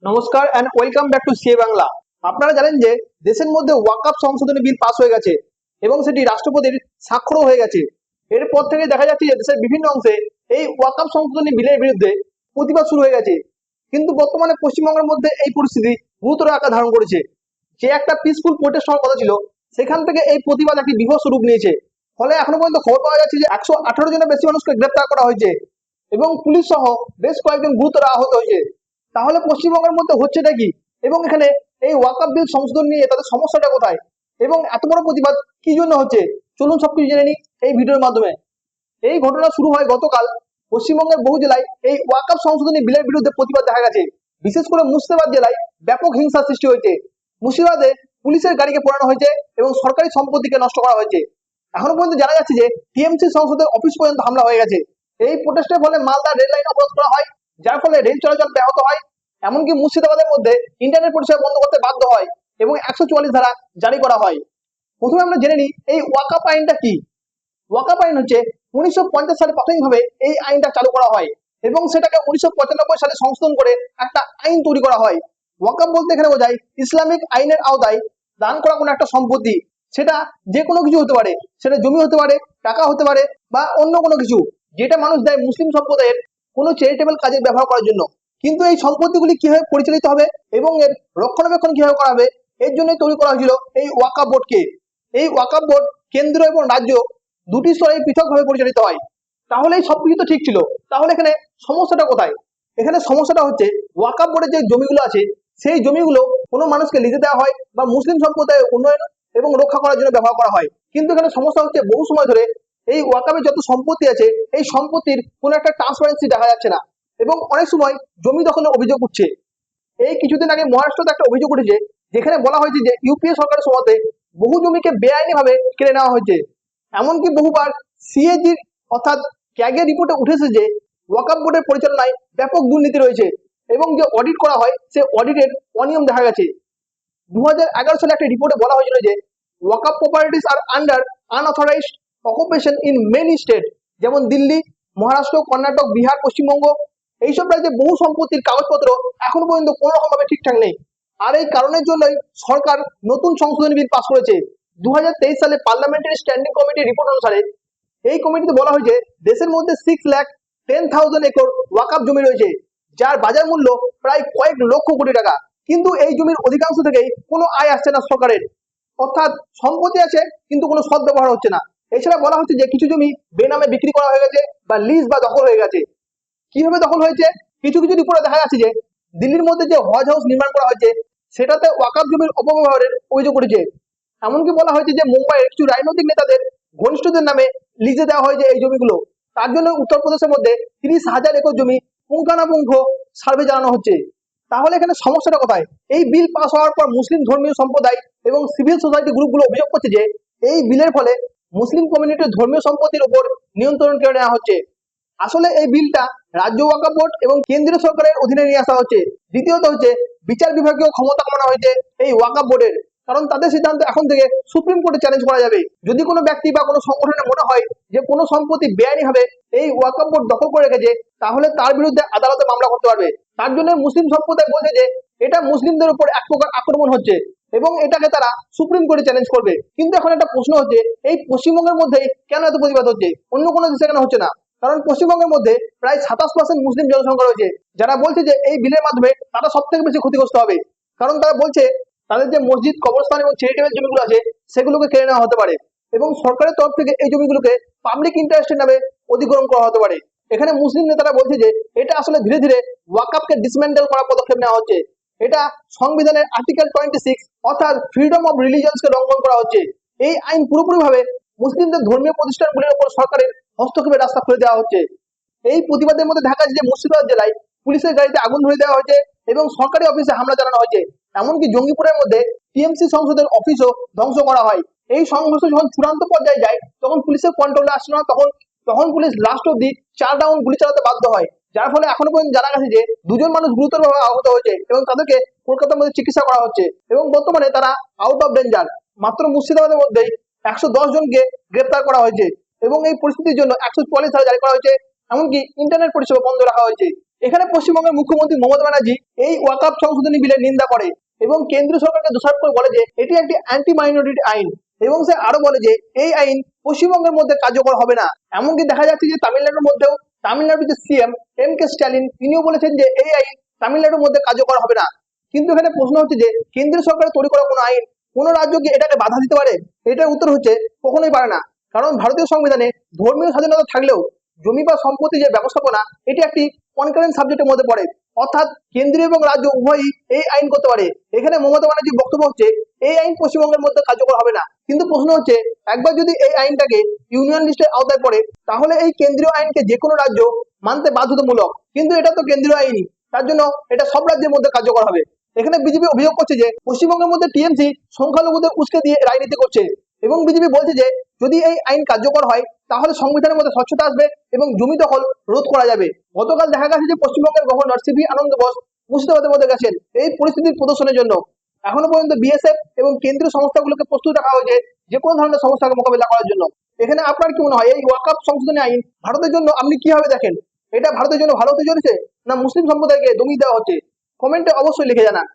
নমস্কার and welcome back to CA Bangla. আপনারা জানেন যে দেশের মধ্যে ওয়াকআপ সংশোধনী বিল পাস হয়ে গেছে এবং সেটি রাষ্ট্রপতির স্বাক্ষরও হয়ে গেছে। এরপর থেকে দেখা যাচ্ছে যে দেশের বিভিন্ন অংশে এই ওয়াকআপ সংশোধনী বিলের বিরুদ্ধে প্রতিবাদ শুরু হয়ে গেছে। কিন্তু বর্তমানে পশ্চিমবঙ্গের মধ্যে এই পরিস্থিতি গুরুতর আকার ধারণ করেছে। যে একটা পিসফুল প্রোটেস্ট হওয়ার কথা ছিল, সেখান থেকে এই প্রতিবাদ একটি বীভৎস রূপ নিয়েছে। ফলে এখনো পর্যন্ত খবর পাওয়া যাচ্ছে যে 118 জনের বেশি মানুষকে গ্রেপ্তার করা হয়েছে এবং পুলিশ সহ বেশ কয়েকজন গুরুতর আহত হয়েছে। তাহলে পশ্চিমবঙ্গের মধ্যে হচ্ছেটা কি, এবং এখানে এই ওয়াকআপ বিল সংশোধন নিয়ে তাদের সমস্যাটা কোথায়, এবং এত বড় প্রতিবাদ কি জন্য হচ্ছে, চলুন সবকিছু জেনে নিই এই ভিডিওর মাধ্যমে। এই ঘটনা শুরু হয় গতকাল। পশ্চিমবঙ্গের বহু জেলায় এই ওয়াকআপ সংশোধনী বিলের বিরুদ্ধে প্রতিবাদ দেখা গেছে। বিশেষ করে মুর্শিদাবাদ জেলায় ব্যাপক হিংসার সৃষ্টি হয়েছে। মুর্শিদাবাদে পুলিশের গাড়িকে পোড়ানো হয়েছে এবং সরকারি সম্পত্তিকে নষ্ট করা হয়েছে। এখনো পর্যন্ত জানা যাচ্ছে যে টিএমসি সংসদের অফিস পর্যন্ত হামলা হয়ে গেছে। এই প্রোটেস্টের ফলে মালদা রেল লাইন অবরোধ করা হয়, যার ফলে রেল চলাচল ব্যাহত হয়। এমনকি মুর্শিদাবাদের মধ্যে ইন্টারনেট পরিষেবা বন্ধ করতে বাধ্য হয় এবং 144 ধারা জারি করা হয়। প্রথমে আমরা জেনে নিই এই ওয়াকআপ আইনটা কি। ওয়াকআপ আইন হচ্ছে 1950 সালে প্রাথমিকভাবে এই আইনটা চালু করা হয় এবং সেটাকে 1995 সালে সংশোধন করে একটা আইন তৈরি করা হয়। ওয়াকআপ বলতে এখানে বোঝায় ইসলামিক আইনের আওতায় দান করা কোনো একটা সম্পত্তি। সেটা যে কোনো কিছু হতে পারে, সেটা জমি হতে পারে, টাকা হতে পারে, বা অন্য কোনো কিছু, যেটা মানুষ দেয় মুসলিম সম্প্রদায়ের কোনো চ্যারিটেবল কাজে ব্যবহার করার জন্য। কিন্তু এই সম্পত্তিগুলি কিভাবে পরিচালিত হবে এবং এর রক্ষণাবেক্ষণ কিভাবে করা হবে, এর জন্যই তৈরি করা হয়েছিল এই ওয়াকআপ বোর্ডকে। এই ওয়াকআপ বোর্ড কেন্দ্র এবং রাজ্য দুটি স্তরে পৃথকভাবে পরিচালিত হয়। তাহলে এই সবকিছু তো ঠিক ছিল, তাহলে এখানে সমস্যাটা কোথায়? এখানে সমস্যাটা হচ্ছে ওয়াকআপ বোর্ডের যে জমিগুলো আছে, সেই জমিগুলো কোনো মানুষকে লিজে দেওয়া হয় বা মুসলিম সম্প্রদায়ের উন্নয়ন এবং রক্ষা করার জন্য ব্যবহার করা হয়। কিন্তু এখানে সমস্যা হচ্ছে বহু সময় ধরে এই ওয়াকআপের যত সম্পত্তি আছে, এই সম্পত্তির কোনো একটা ট্রান্সপারেন্সি দেখা যাচ্ছে না এবং অনেক সময় জমি দখলের অভিযোগ উঠছে। এই কিছুদিন আগে মহারাষ্ট্রতে একটা অভিযোগ উঠেছে, যেখানে বলা হয়েছে যে ইউপিএ সরকারের সময়তে বহু জমিকে বেআইনি ভাবে কেড়ে নেওয়া হয়েছে। এমনকি বহুবার সিএজি অর্থাৎ ক্যাগের রিপোর্টে উঠেছে যে ওয়াকআপ বোর্ডের পরিচালনায় ব্যাপক দুর্নীতি রয়েছে এবং যে অডিট করা হয় সে অডিটের অনিয়ম দেখা গেছে। 2011 সালে একটা রিপোর্টে বলা হয়েছিল যে waqf properties are under unauthorised occupation in many state, যেমন দিল্লি, মহারাষ্ট্র, কর্ণাটক, বিহার, পশ্চিমবঙ্গ। এইসব রাজ্যে বহু সম্পত্তির কাগজপত্র এখনো পর্যন্ত কোনো রকম ভাবে ঠিকঠাক নেই। আর এই কারণের জন্যই সরকার নতুন সংশোধনী বিল পাস করেছে। 2023 সালে পার্লামেন্টারি স্ট্যান্ডিং কমিটির রিপোর্ট অনুসারে এই কমিটিতে বলা হয়েছে দেশের মধ্যে 6,10,000 একর ওয়াকআপ জমি রয়েছে, যার বাজার মূল্য প্রায় কয়েক লক্ষ কোটি টাকা। কিন্তু এই জমির অধিকাংশ থেকেই কোনো আয় আসছে না সরকারের, অর্থাৎ সম্পত্তি আছে কিন্তু কোনো সৎ ব্যবহার হচ্ছে না। এছাড়া বলা হচ্ছে যে কিছু জমি বেনামে বিক্রি করা হয়ে গেছে বা লিজ বা দখল হয়ে গেছে। কিভাবে দখল হয়েছে? কিছু কিছু রিপোর্টে দেখা যাচ্ছে যে দিল্লির মধ্যে যে হজ হাউস নির্মাণ করা হয়েছে, সেটাতে ওয়াকআপ জমির অপব্যবহারের অভিযোগ উঠেছে। এমনকি বলা হয়েছে যে মুম্বাইয়ের কিছু রাজনৈতিক নেতাদের ঘনিষ্ঠদের নামে লিজে দেওয়া হয়েছে এই জমিগুলো। তার জন্য উত্তরপ্রদেশের মধ্যে 30,000 একর জমি পুঙ্খানুপুঙ্খ সার্ভে জানানো হচ্ছে। তাহলে এখানে সমস্যাটা কোথায়? এই বিল পাস হওয়ার পর মুসলিম ধর্মীয় সম্প্রদায় এবং সিভিল সোসাইটি গ্রুপগুলো অভিযোগ করছে যে এই বিলের ফলে মুসলিম কমিউনিটির ধর্মীয় সম্পত্তির উপর নিয়ন্ত্রণ কেড়ে নেওয়া হচ্ছে। আসলে এই বিলটা রাজ্য ওয়াকফ বোর্ড এবং কেন্দ্রীয় সরকারের অধীনে নিয়ে আসা হচ্ছে। দ্বিতীয়ত হচ্ছে বিচার বিভাগীয় ক্ষমতা কমানো হয়েছে এই ওয়াকফ বোর্ডের, কারণ তাদের সিদ্ধান্ত এখন থেকে সুপ্রিম কোর্টে চ্যালেঞ্জ করা যাবে। যদি কোনো ব্যক্তি বা কোনো সংগঠনের মনে হয় যে কোনো সম্পত্তি বেআইনি ভাবে এই ওয়াকফ বোর্ড দখল করে রেখেছে, তাহলে তার বিরুদ্ধে আদালতে মামলা করতে পারবে। তার জন্য মুসলিম সম্প্রদায় বলছে যে এটা মুসলিমদের উপর এক প্রকার আক্রমণ হচ্ছে এবং এটাকে তারা সুপ্রিম কোর্টে চ্যালেঞ্জ করবে। কিন্তু এখন একটা প্রশ্ন হচ্ছে, এই পশ্চিমবঙ্গের মধ্যেই কেন এত প্রতিবাদ হচ্ছে, অন্য কোনো দেশে কেন হচ্ছে না? কারণ পশ্চিমবঙ্গের মধ্যে প্রায় 27% মুসলিম জনসংখ্যা রয়েছে, যারা বলছে যে এই বিলের মাধ্যমে তারা সব থেকে বেশি ক্ষতিগ্রস্ত হবে। কারণ তারা বলছে তাদের যে মসজিদ, কবরস্থান এবং চ্যারিটেবল জমিগুলো আছে, সেগুলোকে কেড়ে নেওয়া হতে পারে এবং সরকারের তরফ থেকে এই জমিগুলোকে পাবলিক ইন্টারেস্টের নামে অধিগ্রহণ করা হতে পারে। এখানে মুসলিম নেতারা বলছে যে এটা আসলে ধীরে ধীরে ওয়াকফকে ডিসমেন্টেল করার পদক্ষেপ নেওয়া হচ্ছে। এটা সংবিধানের আর্টিকেল 26 অর্থাৎ ফ্রিডম অফ রিলিজিয়নসকে লঙ্ঘন করা হচ্ছে। এই আইন পুরোপুরিভাবে মুসলিমদের ধর্মীয় প্রতিষ্ঠানগুলির উপর সরকারের হস্তক্ষেপের রাস্তা খুলে দেওয়া হচ্ছে। এই প্রতিবাদের মধ্যে ঢাকা যে মুর্শিদাবাদ জেলায় পুলিশের গাড়িতে আগুন ধরে দেওয়া হয়েছে এবং সরকারি অফিসে হামলা চালানো হয়েছে। এমনকি জঙ্গিপুরের মধ্যে টিএমসি সংসদের অফিসও ধ্বংস করা হয়। এই সংঘর্ষ যখন চূড়ান্ত পর্যায়ে যায়, তখন পুলিশের কন্ট্রোলে আসছে না। তখন পুলিশ লাস্ট অব্দি 4 রাউন্ড গুলি চালাতে বাধ্য হয়, যার ফলে এখনো পর্যন্ত জানা গেছে যে 2জন মানুষ গুরুতরভাবে আহত হয়েছে এবং তাদেরকে কলকাতার মধ্যে চিকিৎসা করা হচ্ছে এবং বর্তমানে তারা আউট অফ ডেঞ্জার। মাত্র মুর্শিদাবাদের মধ্যেই 110 জনকে গ্রেপ্তার করা হয়েছে এবং এই পরিস্থিতির জন্য 144 ধারা জারি করা হয়েছে। এমনকি ইন্টারনেট পরিষেবা বন্ধ রাখা হয়েছে। এখানে পশ্চিমবঙ্গের মুখ্যমন্ত্রী মমতা ব্যানার্জি এই ওয়াকআপ সংশোধনী বিলের নিন্দা করে এবং কেন্দ্রীয় সরকারকে দোষারোপ করে বলে যে এটি একটি অ্যান্টি মাইনরিটি আইন এবং সে আরো বলে যে এই আইন পশ্চিমবঙ্গের মধ্যে কার্যকর হবে না। এমনকি দেখা যাচ্ছে যে তামিলনাড়ুর মধ্যেও তামিলনাড়ুর যে সিএম এম.কে. স্ট্যালিন তিনিও বলেছেন যে এই আইন তামিলনাড়ুর মধ্যে কার্যকর হবে না। কিন্তু এখানে প্রশ্ন হচ্ছে যে কেন্দ্রীয় সরকারের তৈরি করা কোনো আইন কোনো রাজ্য কি এটাকে বাধা দিতে পারে? এটার উত্তর হচ্ছে কখনোই পারে না। কারণ ভারতীয় সংবিধানে ধর্মীয় স্বাধীনতা থাকলেও জমি বা সম্পত্তি যে ব্যবস্থাপনা এটি একটি কনকারেন্ট সাবজেক্টের মধ্যে পড়ে, অর্থাৎ কেন্দ্রীয় এবং রাজ্য উভয়ই এই আইন করতে পারে। এখানে মমতা ব্যানার্জির বক্তব্য হচ্ছে এই আইন পশ্চিমবঙ্গের মধ্যে কার্যকর হবে না। কিন্তু প্রশ্ন হচ্ছে একবার যদি এই আইনটাকে ইউনিয়ন লিস্টের আওতায় পড়ে তাহলে এই কেন্দ্রীয় আইনকে যে কোনো রাজ্য মানতে বাধ্যতামূলক, কিন্তু এটা তো কেন্দ্রীয় আইনই, তার জন্য এটা সব রাজ্যের মধ্যে কার্যকর হবে। এখানে বিজেপি অভিযোগ করছে যে পশ্চিমবঙ্গের মধ্যে টিএমসি সংখ্যালঘুদের উস্কে দিয়ে রাজনীতি করছে এবং বিজেপি বলছে যে যদি এই আইন কার্যকর হয় তাহলে সংবিধানের মধ্যে স্বচ্ছতা আসবে এবং জমি দখল রোধ করা যাবে। গতকাল দেখা গেছে যে পশ্চিমবঙ্গের গভর্নর সিবি আনন্দ বোস মুর্শিদাবাদের মধ্যে গেছেন এই পরিস্থিতির প্রদর্শনের জন্য। এখনো পর্যন্ত বিএসএফ এবং কেন্দ্রীয় সংস্থাগুলোকে প্রস্তুত রাখা হয়েছে যে কোনো ধরনের সমস্যাকে মোকাবিলা করার জন্য। এখানে আপনার কি মনে হয় এই ওয়াকআপ সংশোধনী আইন ভারতের জন্য আপনি কিভাবে দেখেন? এটা ভারতের জন্য ভালো হতে চলেছে না মুসলিম সম্প্রদায়কে দমিয়ে দেওয়া হচ্ছে? কমেন্টে অবশ্যই লিখে জানান।